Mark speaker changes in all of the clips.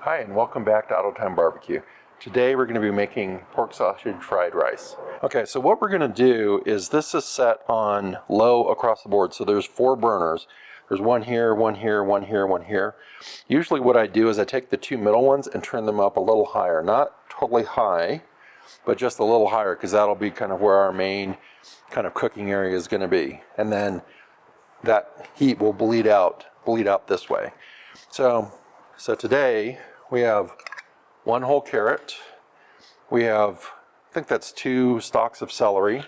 Speaker 1: Hi, and welcome back to Auto Time Barbecue. Today we're going to be making pork sausage fried rice. Okay, so what we're going to do is this is set on low across the board. So there's 4 burners. There's one here, one here, one here, one here. Usually what I do is I take the 2 middle ones and turn them up a little higher. Not totally high, but just a little higher, because that'll be kind of where our main kind of cooking area is going to be. And then that heat will bleed out this way. So today we have 1 whole carrot. We have, I think that's 2 stalks of celery.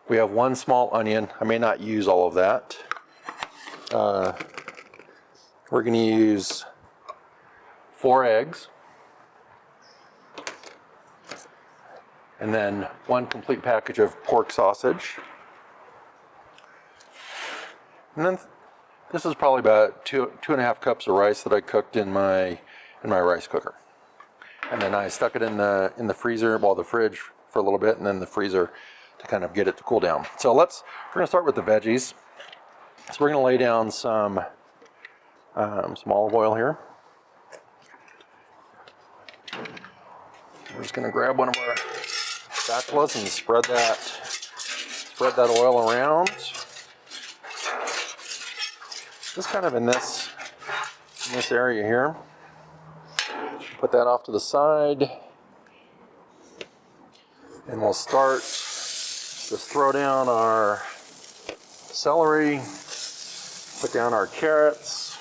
Speaker 1: We have 1 small onion. I may not use all of that. We're going to use 4 eggs. And then 1 complete package of pork sausage. And then this is probably about 2.5 cups of rice that I cooked in my rice cooker. And then I stuck it in the freezer, well, the fridge for a little bit, and then the freezer to kind of get it to cool down. So we're going to start with the veggies. So we're going to lay down some olive oil here. We're just going to grab one of our spatulas and spread that oil around. Just kind of in this area here. Put that off to the side. And we'll start, just throw down our celery, put down our carrots.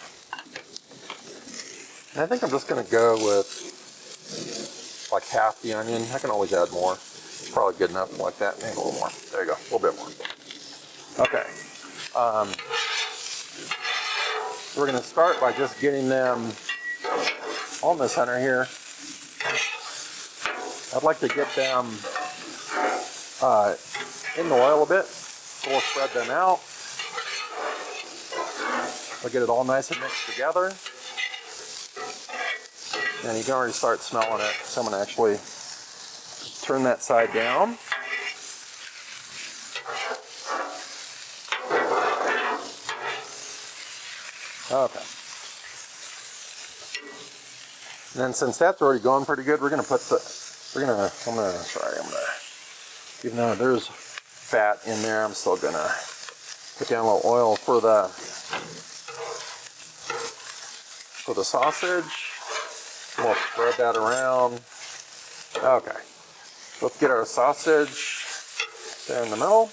Speaker 1: And I think I'm just going to go with like half the onion. I can always add more. It's probably good enough like that. Maybe a little more. There you go, a little bit more. Okay. We're going to start by just getting them on the center here. I'd like to get them in the oil a bit. So we'll spread them out. We'll get it all nice and mixed together. And you can already start smelling it. So I'm going to actually turn that side down. Okay. And then since that's already going pretty good, I'm gonna, even though there's fat in there, I'm still gonna put down a little oil for the sausage. We'll spread that around. Okay. Let's get our sausage there in the middle.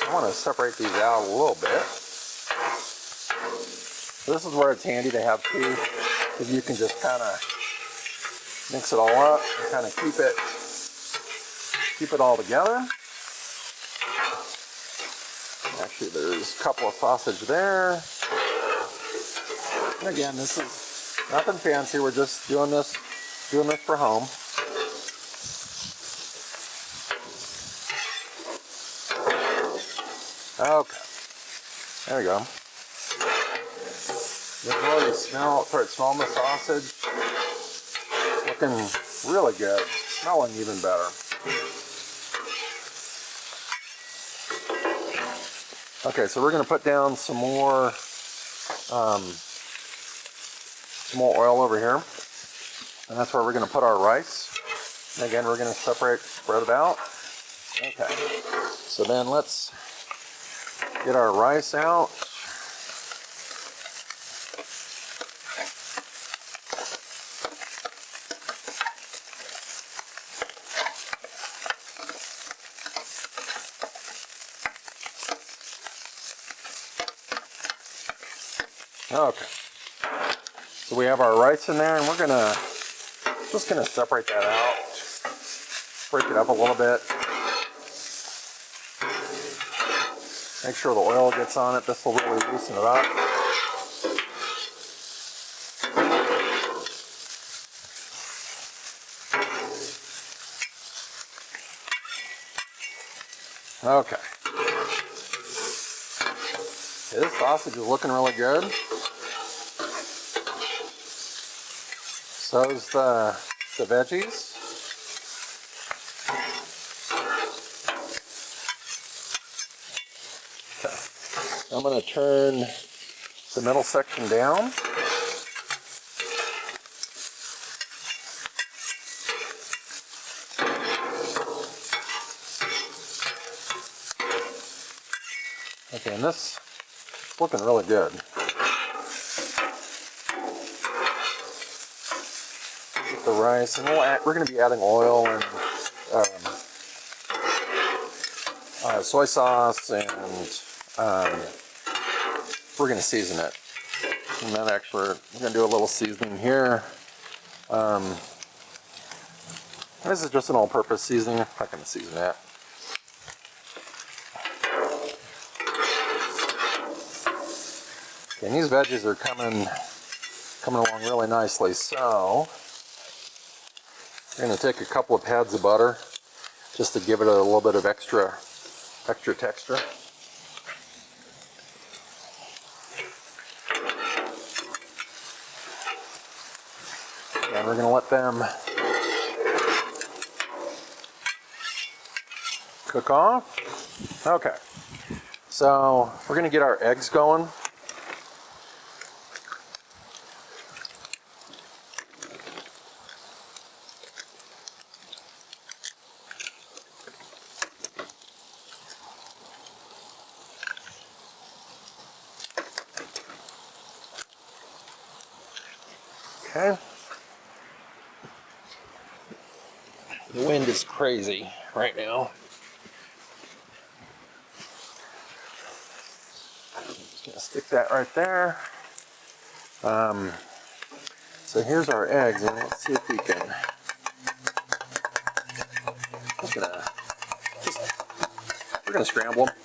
Speaker 1: I want to separate these out a little bit. This is where it's handy to have 2, because you can just kind of mix it all up and kind of keep it all together. Actually, there's a couple of sausage there. And again, this is nothing fancy. We're just doing this for home. Okay, there we go. You can already start smelling the sausage. Looking really good, smelling even better. Okay, so we're going to put down some more oil over here, and that's where we're going to put our rice. And again, we're going to spread it out. Okay, so then let's get our rice out. Okay, so we have our rice in there, and we're just gonna separate that out, break it up a little bit, make sure the oil gets on it. This will really loosen it up. Okay. This sausage is looking really good. So is the the veggies. Okay. I'm going to turn the middle section down. Okay, and this is looking really good. Get the rice, and we're going to be adding oil and soy sauce, and we're going to season it. And then actually, we're going to do a little seasoning here. This is just an all-purpose seasoning. I'm not going to season that. Okay, and these veggies are coming along really nicely. So we're going to take a couple of pads of butter just to give it a little bit of extra texture. And we're going to let them cook off. Okay, so we're going to get our eggs going. Okay. The wind is crazy right now. Just gonna stick that right there. So here's our eggs, and let's see if we can. We're gonna scramble them.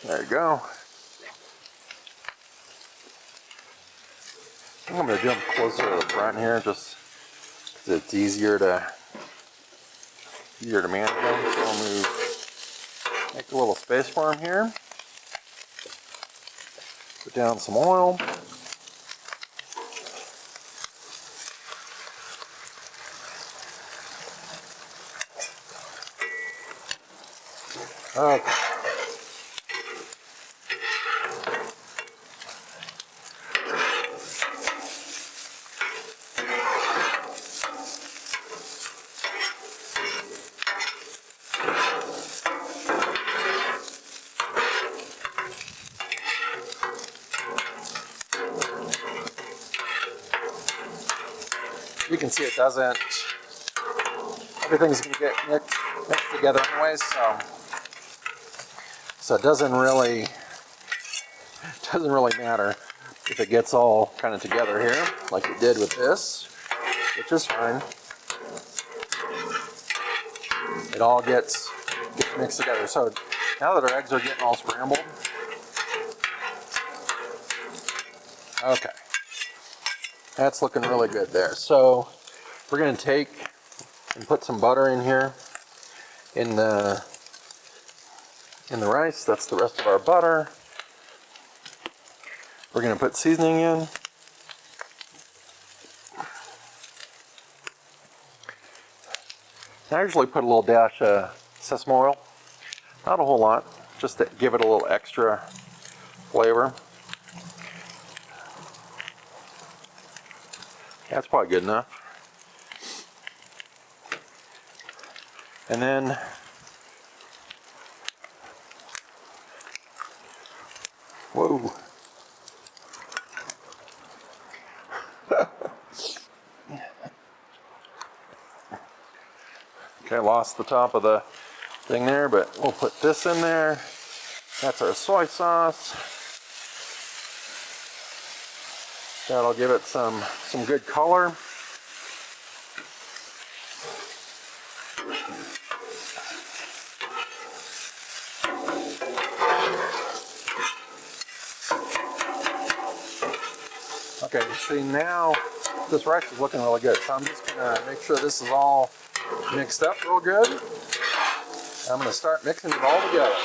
Speaker 1: There you go. I'm going to jump closer to the front here, just because it's easier to manage them. So I'll make a little space for them here. Put down some oil. Okay. You can see it doesn't, everything's going to get mixed together anyways, so it doesn't really matter if it gets all kind of together here, like it did with this, which is fine. It all gets mixed together. So now that our eggs are getting all scrambled, okay. That's looking really good there. So we're going to take and put some butter in here in the rice. That's the rest of our butter. We're going to put seasoning in. I usually put a little dash of sesame oil. Not a whole lot, just to give it a little extra flavor. That's probably good enough. And then whoa. Okay, I lost the top of the thing there, but we'll put this in there. That's our soy sauce. That'll give it some good color. Okay, see now this rice is looking really good. So I'm just gonna make sure this is all mixed up real good. I'm gonna start mixing it all together.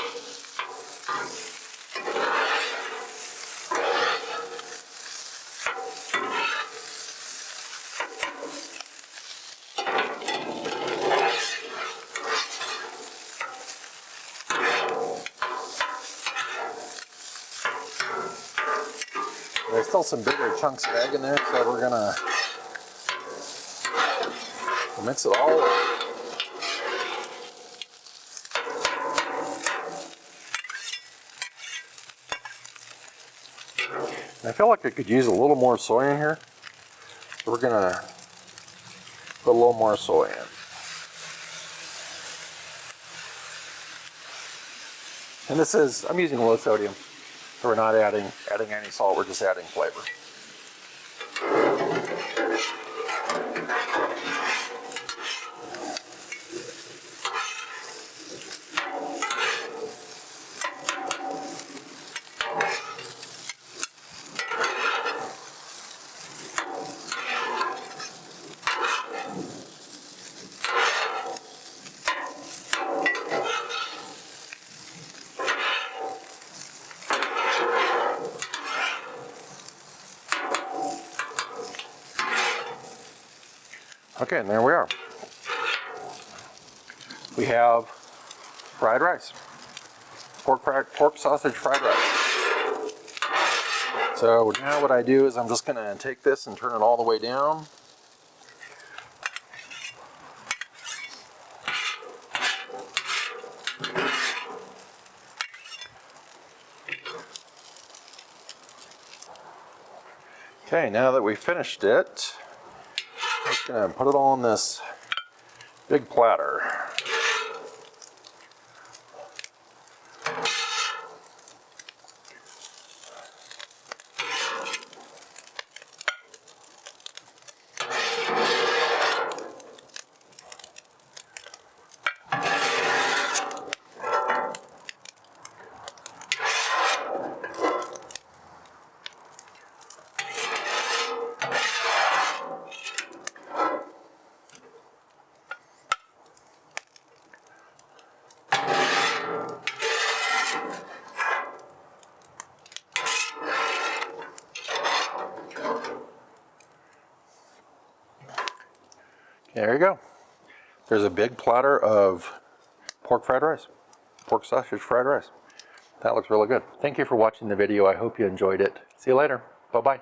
Speaker 1: still some bigger chunks of egg in there, so we're gonna mix it all up. I feel like I could use a little more soy in here, so we're gonna put a little more soy in. And this is, I'm using low sodium, so we're not adding any salt, we're just adding flavor. Okay, and there we are. We have fried rice. Pork sausage fried rice. So now what I do is I'm just going to take this and turn it all the way down. Okay, now that we finished it, I'm just going to put it all on this big platter. There you go. There's a big platter of pork fried rice, pork sausage fried rice. That looks really good. Thank you for watching the video. I hope you enjoyed it. See you later. Bye-bye.